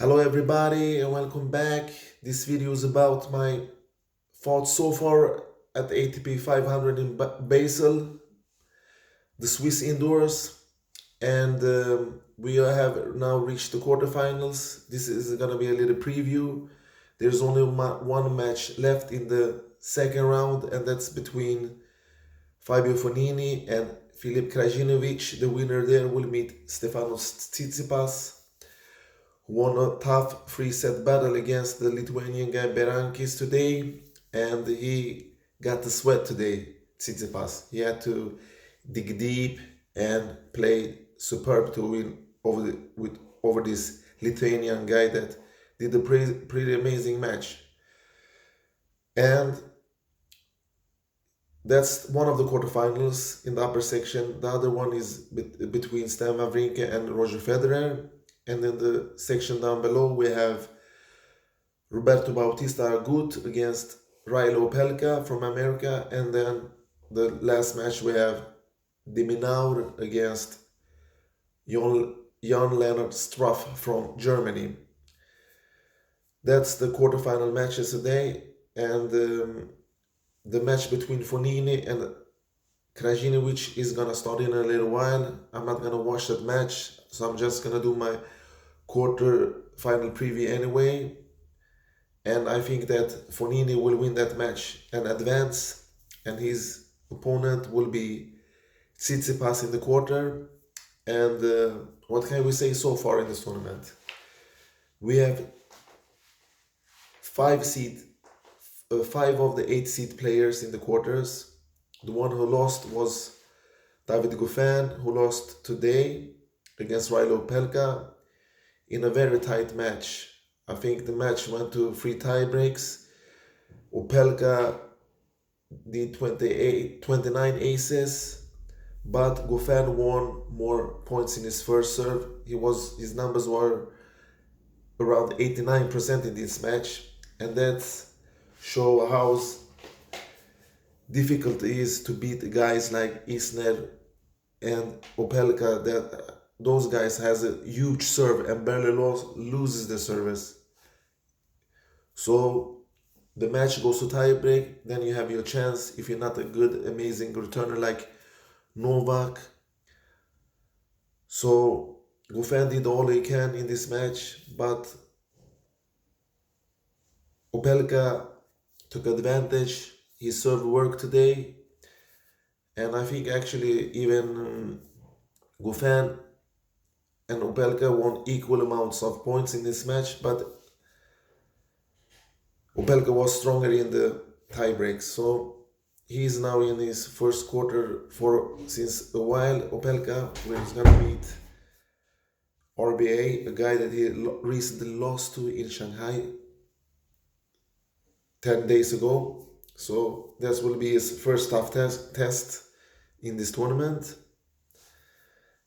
Hello everybody and welcome back. This video is about my thoughts so far at the ATP 500 in Basel, the Swiss indoors, and we have now reached the quarterfinals. This is gonna be a little preview. There's only one match left in the second round, and that's between Fabio Fognini and Phillip Krajinovic. The winner there will meet Stefanos Tsitsipas, who won a tough three-set battle against the Lithuanian guy Berankis today, and he got the sweat today, Tsitsipas. He had to dig deep and play superb to win over this Lithuanian guy that did a pretty amazing match. And that's one of the quarterfinals in the upper section. The other one is between Stan Wawrinka and Roger Federer. And in the section down below, we have Roberto Baptiste against Rilo Opelka from America. And then the last match, we have De Minaur against Jan-Lennard Struff from Germany. That's the quarterfinal matches today. And the match between Fognini and Krajina, which is gonna start in a little while. I'm not gonna watch that match, so I'm just gonna do my quarter-final preview anyway. And I think that Fognini will win that match and advance, and his opponent will be Tsitsipas in the quarter. And what can we say so far in this tournament? We have five of the 8 seed players in the quarters. The one who lost was David Goffin, who lost today against Rilo Opelka in a very tight match. I think the match went to 3 tie breaks. Opelka did 29 aces, but Goffin won more points in his first serve. His numbers were around 89% in this match, and that's show how difficult it is to beat guys like Isner and Opelka. That those guys has a huge serve and barely loses the service. So the match goes to tie break. Then you have your chance if you're not a good, amazing returner like Novak. So Goffin did all he can in this match, but Opelka took advantage. He served work today, and I think actually even Goffin and Opelka won equal amounts of points in this match, but Opelka was stronger in the tie breaks. So he is now in his first quarter since a while. Opelka, where he's gonna meet RBA, a guy that he recently lost to in Shanghai 10 days ago. So this will be his first tough test in this tournament.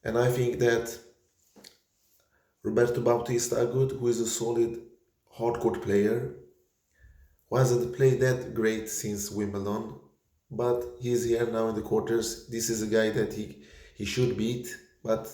And I think that Roberto Baptiste who is a solid hardcourt player, who hasn't played that great since Wimbledon, but he's here now in the quarters. This is a guy that he should beat, but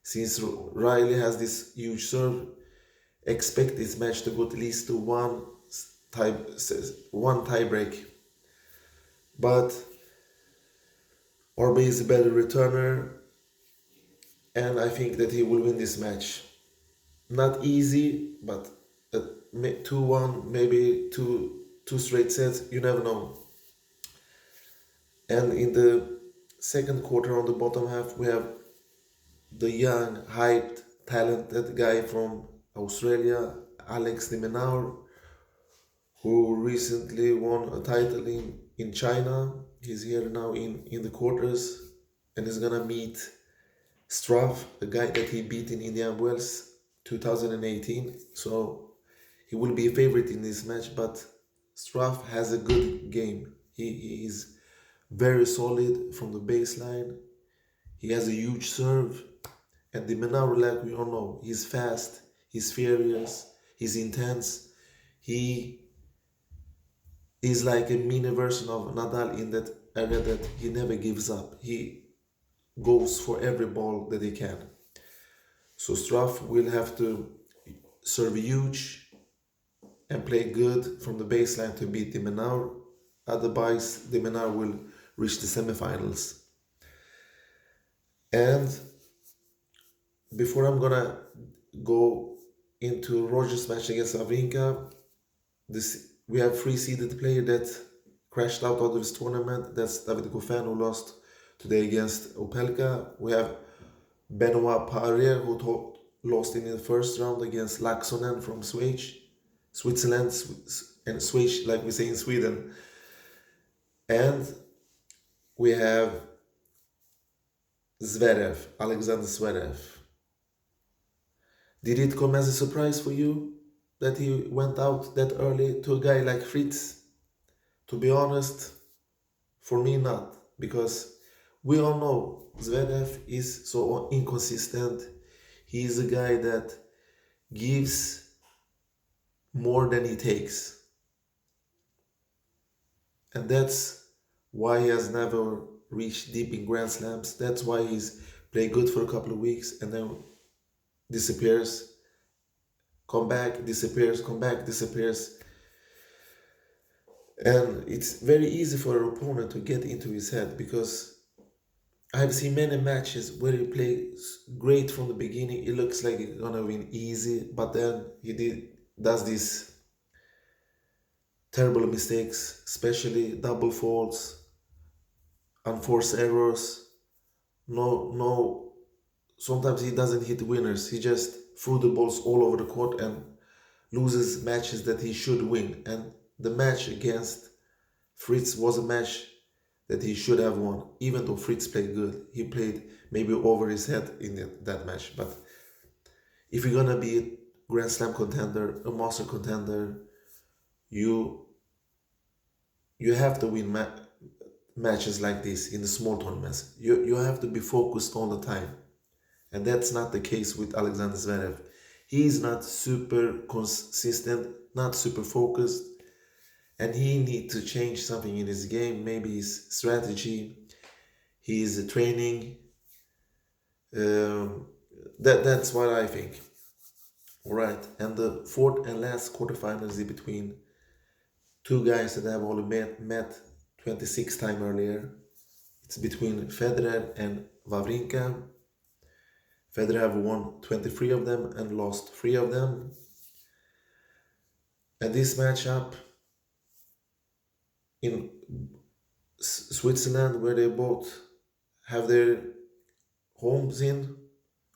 since Riley has this huge serve, expect this match to go at least to one tie break. But Orbe is a better returner, and I think that he will win this match. Not easy, but 2-1, maybe two straight sets, you never know. And in the second quarter on the bottom half, we have the young, hyped, talented guy from Australia, Alex de Minaur, who recently won a title in China. He's here now in the quarters, and he's gonna meet Struff, the guy that he beat in Indian Wells 2018. So he will be a favorite in this match, but Struff has a good game. He is very solid from the baseline. He has a huge serve, and the Minaur, like we all know, he's fast, he's furious, he's intense. He is like a mini version of Nadal in that area that he never gives up. He goes for every ball that he can. So Struff will have to serve huge and play good from the baseline to beat de Minaur. Otherwise, de Minaur will reach the semifinals. And before I'm gonna go into Roger's match against Wawrinka, we have 3-seeded player that crashed out of this tournament. That's David Goffin, who lost today against Opelka. We have Benoit Paire, who lost in the first round against Laxonen from Switzerland, and Schweiz, like we say in Sweden. And we have Alexander Zverev. Did it come as a surprise for you that he went out that early to a guy like Fritz? To be honest, for me not, because we all know Zverev is so inconsistent. He is a guy that gives more than he takes. And that's why he has never reached deep in Grand Slams. That's why he's played good for a couple of weeks and then disappears, come back, disappears, come back, disappears. And it's very easy for an opponent to get into his head, because I've seen many matches where he plays great from the beginning. It looks like he's gonna win easy, but then he does these terrible mistakes, especially double faults, unforced errors. No, sometimes he doesn't hit winners. He just threw the balls all over the court and loses matches that he should win. And the match against Fritz was a match that he should have won, even though Fritz played good. He played maybe over his head in that match. But if you're gonna be a Grand Slam contender, a Master contender, you have to win matches like this in the small tournaments. You have to be focused all the time. And that's not the case with Alexander Zverev. He is not super consistent, not super focused, and he needs to change something in his game, maybe his strategy, his training. That's what I think. All right, and the fourth and last quarterfinals is between two guys that have only met 26 times earlier. It's between Federer and Wawrinka. Federer have won 23 of them and lost 3 of them. And this matchup in Switzerland, where they both have their homes in,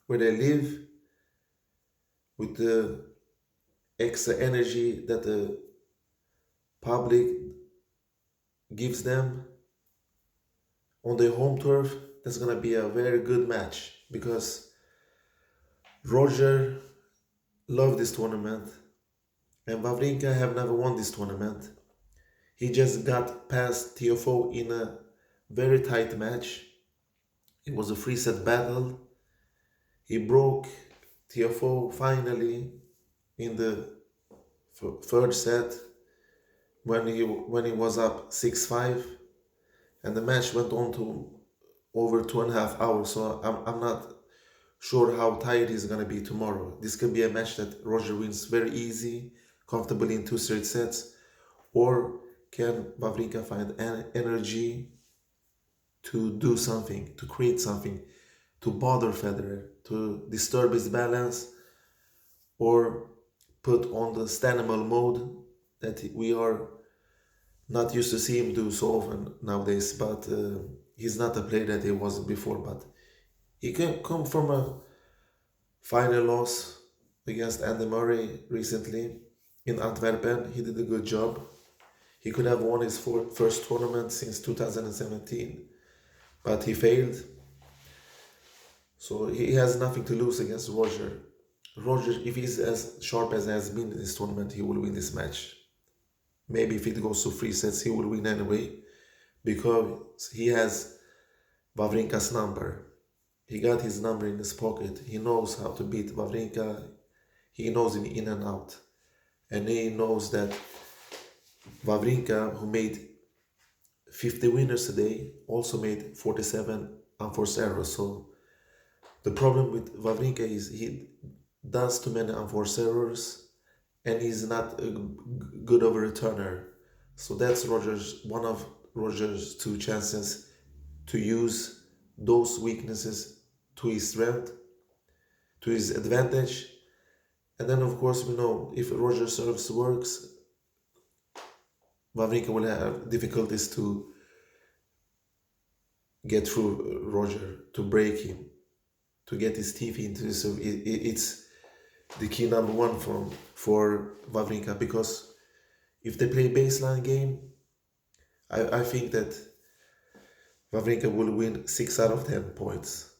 where they live, with the extra energy that the public gives them on their home turf, that's gonna be a very good match, because Roger loved this tournament and Wawrinka have never won this tournament. He just got past Tiafoe in a very tight match. It was a 3-set battle. He broke Tiafoe finally in the third set when he was up 6-5, and the match went on to over 2.5 hours. So I'm not sure how tired he's gonna be tomorrow. This could be a match that Roger wins very easy, comfortably in 2 straight sets, or can Wawrinka find energy to do something, to create something, to bother Federer, to disturb his balance, or put on the Stanimal mode that we are not used to see him do so often nowadays. But he's not a player that he was before. But he can come from a final loss against Andy Murray recently in Antwerpen. He did a good job. He could have won his first tournament since 2017, but he failed. So he has nothing to lose against Roger. Roger, if he's as sharp as he has been in this tournament, he will win this match. Maybe if it goes to 3 sets, he will win anyway, because he has Wawrinka's number. He got his number in his pocket. He knows how to beat Wawrinka. He knows him in and out. And he knows that Wawrinka, who made 50 winners today, also made 47 unforced errors. So the problem with Wawrinka is he does too many unforced errors, and he's not good of a returner. So that's one of Roger's two chances to use those weaknesses to his strength, to his advantage. And then, of course, we know if Roger serves works, Wawrinka will have difficulties to get through Roger, to break him, to get his teeth into the serve. It's the key number one for Wawrinka, because if they play baseline game, I think that Wawrinka will win 6 out of 10 points.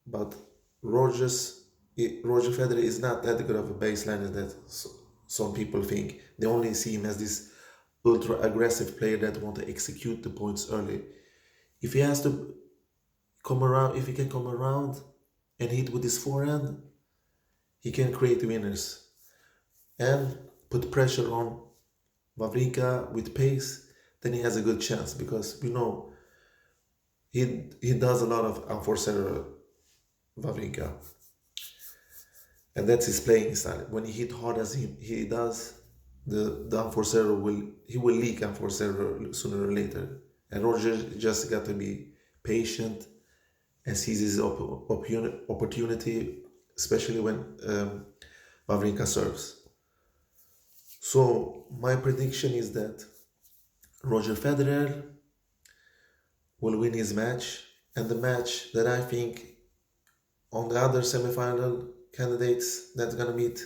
But Roger Federer is not that good of a baseliner that some people think. They only see him as this ultra aggressive player that want to execute the points early. If he has to come around, if he can come around and hit with his forehand, he can create winners and put pressure on Wawrinka with pace. Then he has a good chance, because we know he does a lot of unforced error, Wawrinka, and that's his playing style. When he hit hard as he does, the unforced error will leak unforced error sooner or later. And Roger just got to be patient and seize his opportunity, especially when Wawrinka serves. So my prediction is that Roger Federer will win his match, and the match that I think on the other semifinal candidates that's gonna meet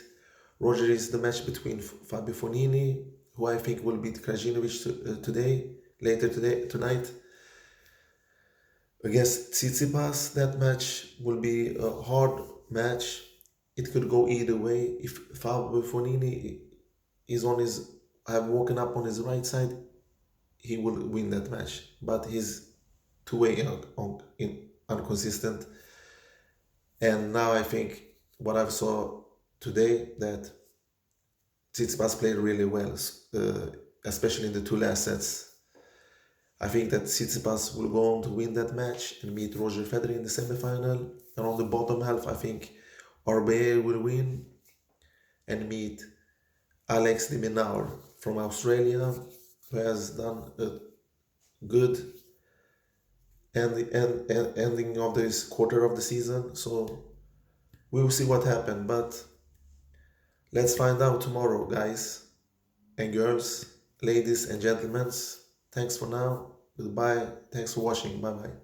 Roger is the match between Fabio Fognini, who I think will beat Krajina tonight, against Tsitsipas. That match will be a hard match. It could go either way. If Fabio Fognini is have woken up on his right side, he will win that match. But he's two-way inconsistent. And now I think what I saw today, that Tsitsipas played really well, especially in the two last sets. I think that Tsitsipas will go on to win that match and meet Roger Federer in the semifinal. And on the bottom half, I think RBA will win and meet Alex de Minaur from Australia, who has done a good ending of this quarter of the season. So we will see what happens, but let's find out tomorrow, guys and girls, ladies and gentlemen. Thanks for now. Goodbye. Thanks for watching. Bye bye.